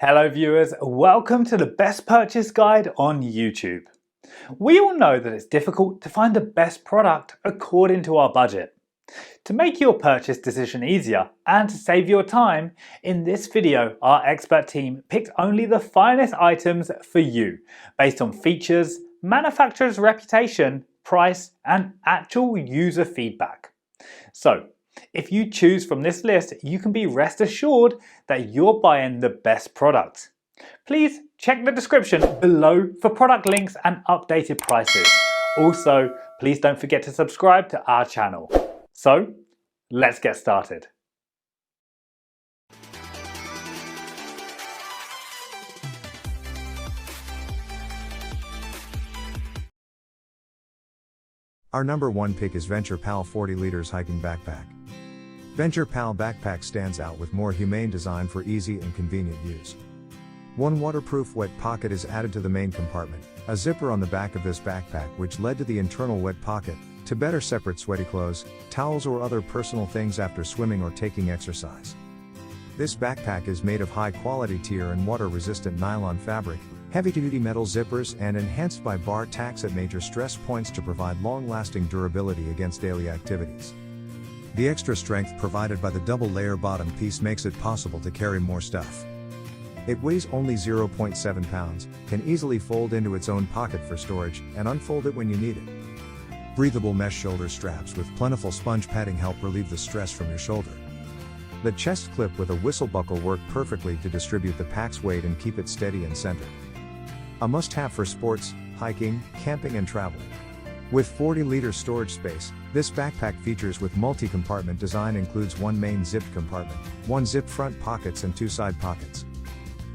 Hello viewers, welcome to the best purchase guide on YouTube. We all know that it's difficult to find the best product according to our budget. To make your purchase decision easier and to save your time, in this video our expert team picked only the finest items for you based on features, manufacturer's reputation, price and actual user feedback. So, if you choose from this list, you can be rest assured that you're buying the best product. Please check the description below for product links and updated prices. Also, please don't forget to subscribe to our channel. So, let's get started. Our number one pick is Venture Pal 40 liters hiking backpack. Venture Pal backpack stands out with more humane design for easy and convenient use. One waterproof wet pocket is added to the main compartment, a zipper on the back of this backpack which led to the internal wet pocket, to better separate sweaty clothes, towels or other personal things after swimming or taking exercise. This backpack is made of high-quality tear and water-resistant nylon fabric, heavy-duty metal zippers and enhanced by bar tacks at major stress points to provide long-lasting durability against daily activities. The extra strength provided by the double-layer bottom piece makes it possible to carry more stuff. It weighs only 0.7 pounds, can easily fold into its own pocket for storage, and unfold it when you need it. Breathable mesh shoulder straps with plentiful sponge padding help relieve the stress from your shoulder. The chest clip with a whistle buckle work perfectly to distribute the pack's weight and keep it steady and centered. A must-have for sports, hiking, camping and traveling. With 40-liter storage space, this backpack features with multi-compartment design includes one main zipped compartment, one zip front pockets and two side pockets.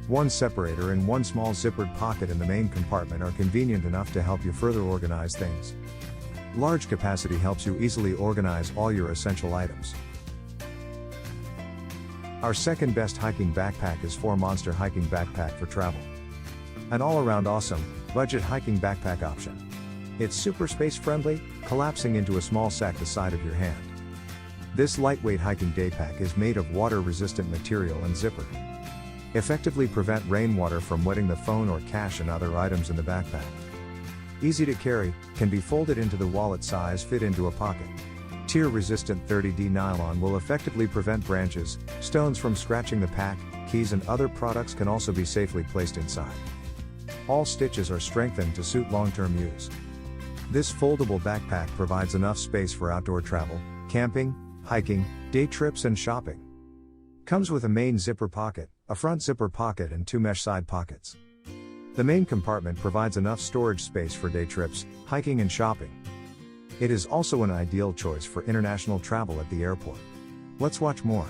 One separator and one small zippered pocket in the main compartment are convenient enough to help you further organize things. Large capacity helps you easily organize all your essential items. Our second best hiking backpack is 4 Monster Hiking Backpack for travel. An all-around awesome, budget hiking backpack option. It's super space friendly, collapsing into a small sack the size of your hand. This lightweight hiking day pack is made of water-resistant material and zippered. Effectively prevent rainwater from wetting the phone or cash and other items in the backpack. Easy to carry, can be folded into the wallet size, fit into a pocket. Tear-resistant 30D nylon will effectively prevent branches, stones from scratching the pack, keys and other products can also be safely placed inside. All stitches are strengthened to suit long-term use. This foldable backpack provides enough space for outdoor travel, camping, hiking, day trips and shopping. Comes with a main zipper pocket, a front zipper pocket and 2 mesh side pockets. The main compartment provides enough storage space for day trips, hiking and shopping. It is also an ideal choice for international travel at the airport. Let's watch more.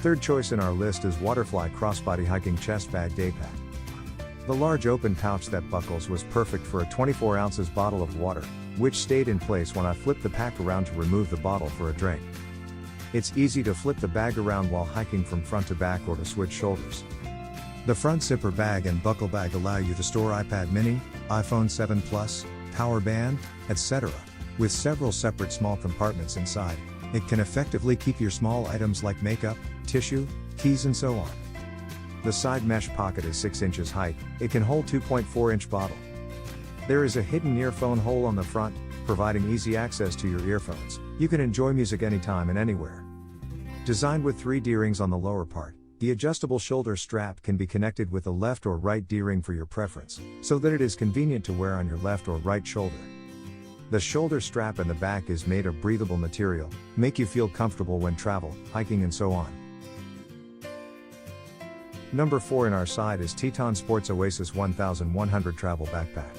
Third choice in our list is Waterfly Crossbody Hiking Chest Bag Day Pack. The large open pouch that buckles was perfect for a 24 ounces bottle of water, which stayed in place when I flipped the pack around to remove the bottle for a drink. It's easy to flip the bag around while hiking from front to back or to switch shoulders. The front zipper bag and buckle bag allow you to store iPad mini, iPhone 7 Plus, power band, etc. With several separate small compartments inside, it can effectively keep your small items like makeup, tissue, keys and so on. The side mesh pocket is 6 inches height, it can hold 2.4-inch bottle. There is a hidden earphone hole on the front, providing easy access to your earphones. You can enjoy music anytime and anywhere. Designed with 3 D-rings on the lower part, the adjustable shoulder strap can be connected with a left or right D-ring for your preference, so that it is convenient to wear on your left or right shoulder. The shoulder strap in the back is made of breathable material, make you feel comfortable when travel, hiking and so on. Number 4 in our side is Teton Sports Oasis 1100 Travel Backpack.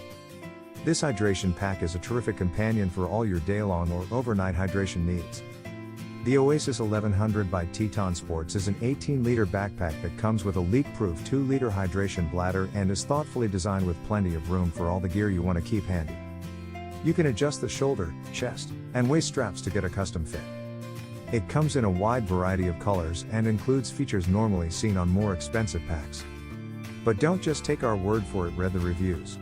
This hydration pack is a terrific companion for all your day-long or overnight hydration needs. The Oasis 1100 by Teton Sports is an 18-liter backpack that comes with a leak-proof 2-liter hydration bladder and is thoughtfully designed with plenty of room for all the gear you want to keep handy. You can adjust the shoulder, chest, and waist straps to get a custom fit. It comes in a wide variety of colors and includes features normally seen on more expensive packs. But don't just take our word for it, read the reviews.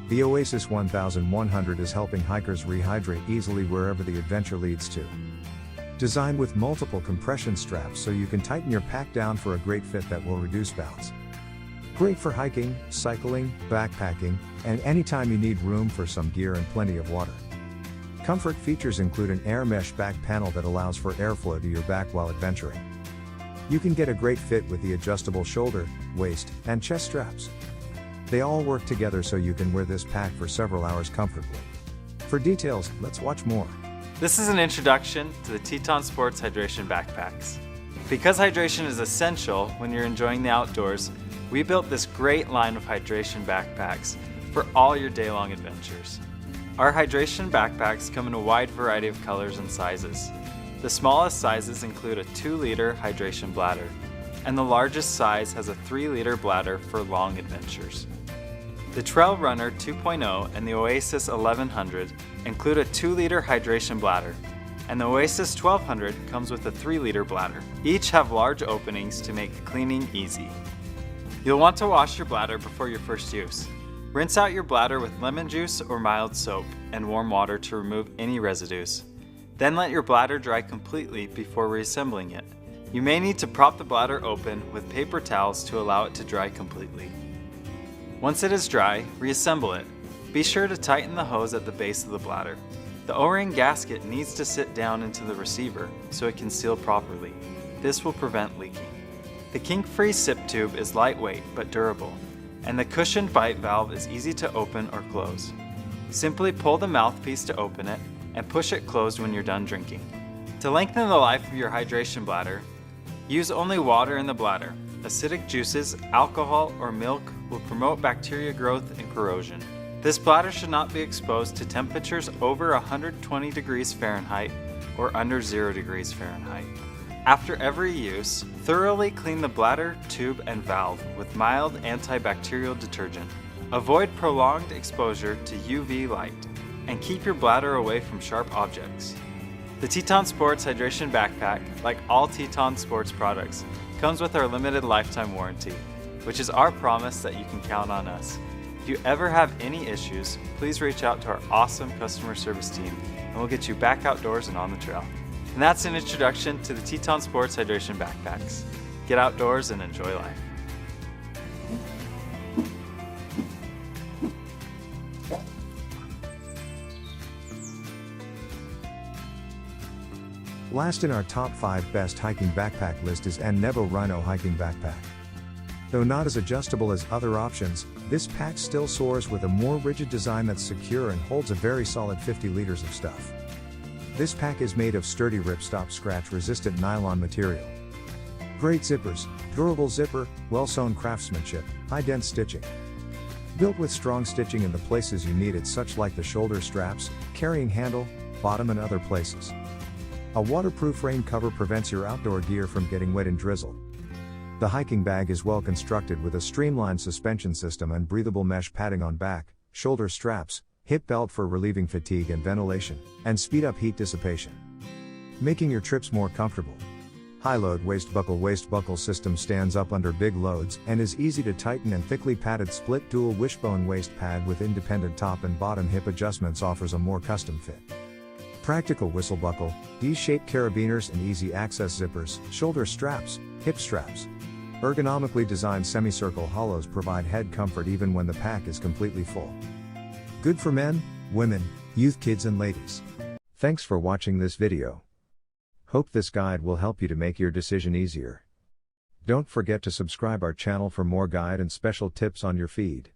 The Oasis 1100 is helping hikers rehydrate easily wherever the adventure leads to. Designed with multiple compression straps so you can tighten your pack down for a great fit that will reduce bounce. Great for hiking, cycling, backpacking, and anytime you need room for some gear and plenty of water. Comfort features include an air mesh back panel that allows for airflow to your back while adventuring. You can get a great fit with the adjustable shoulder, waist, and chest straps. They all work together so you can wear this pack for several hours comfortably. For details, let's watch more. This is an introduction to the Teton Sports Hydration Backpacks. Because hydration is essential when you're enjoying the outdoors, we built this great line of hydration backpacks for all your day-long adventures. Our hydration backpacks come in a wide variety of colors and sizes. The smallest sizes include a 2-liter hydration bladder, and the largest size has a 3-liter bladder for long adventures. The Trail Runner 2.0 and the Oasis 1100 include a 2-liter hydration bladder, and the Oasis 1200 comes with a 3-liter bladder. Each have large openings to make cleaning easy. You'll want to wash your bladder before your first use. Rinse out your bladder with lemon juice or mild soap and warm water to remove any residues. Then let your bladder dry completely before reassembling it. You may need to prop the bladder open with paper towels to allow it to dry completely. Once it is dry, reassemble it. Be sure to tighten the hose at the base of the bladder. The O-ring gasket needs to sit down into the receiver so it can seal properly. This will prevent leaking. The kink-free sip tube is lightweight but durable, and the cushioned bite valve is easy to open or close. Simply pull the mouthpiece to open it and push it closed when you're done drinking. To lengthen the life of your hydration bladder, use only water in the bladder. Acidic juices, alcohol, or milk will promote bacteria growth and corrosion. This bladder should not be exposed to temperatures over 120 degrees Fahrenheit or under 0 degrees Fahrenheit. After every use, thoroughly clean the bladder, tube, and valve with mild antibacterial detergent. Avoid prolonged exposure to UV light, and keep your bladder away from sharp objects. The Teton Sports Hydration Backpack, like all Teton Sports products, comes with our limited lifetime warranty, which is our promise that you can count on us. If you ever have any issues, please reach out to our awesome customer service team and we'll get you back outdoors and on the trail. And that's an introduction to the Teton Sports Hydration Backpacks. Get outdoors and enjoy life. Last in our top 5 best hiking backpack list is Nevo Rhino Hiking Backpack. Though not as adjustable as other options, this pack still soars with a more rigid design that's secure and holds a very solid 50 liters of stuff. This pack is made of sturdy ripstop scratch-resistant nylon material. Great zippers, durable zipper, well-sewn craftsmanship, high-dense stitching. Built with strong stitching in the places you need it, such like the shoulder straps, carrying handle, bottom and other places. A waterproof rain cover prevents your outdoor gear from getting wet and drizzle. The hiking bag is well constructed with a streamlined suspension system and breathable mesh padding on back, shoulder straps, hip belt for relieving fatigue and ventilation, and speed up heat dissipation, making your trips more comfortable. High-load waist buckle system stands up under big loads and is easy to tighten, and thickly padded split dual wishbone waist pad with independent top and bottom hip adjustments offers a more custom fit. Practical whistle buckle, D-shaped carabiners and easy access zippers, shoulder straps, hip straps. Ergonomically designed semicircle hollows provide head comfort even when the pack is completely full. Good for men, women, youth, kids and ladies. Thanks for watching this video. Hope this guide will help you to make your decision easier. Don't forget to subscribe our channel for more guide and special tips on your feed.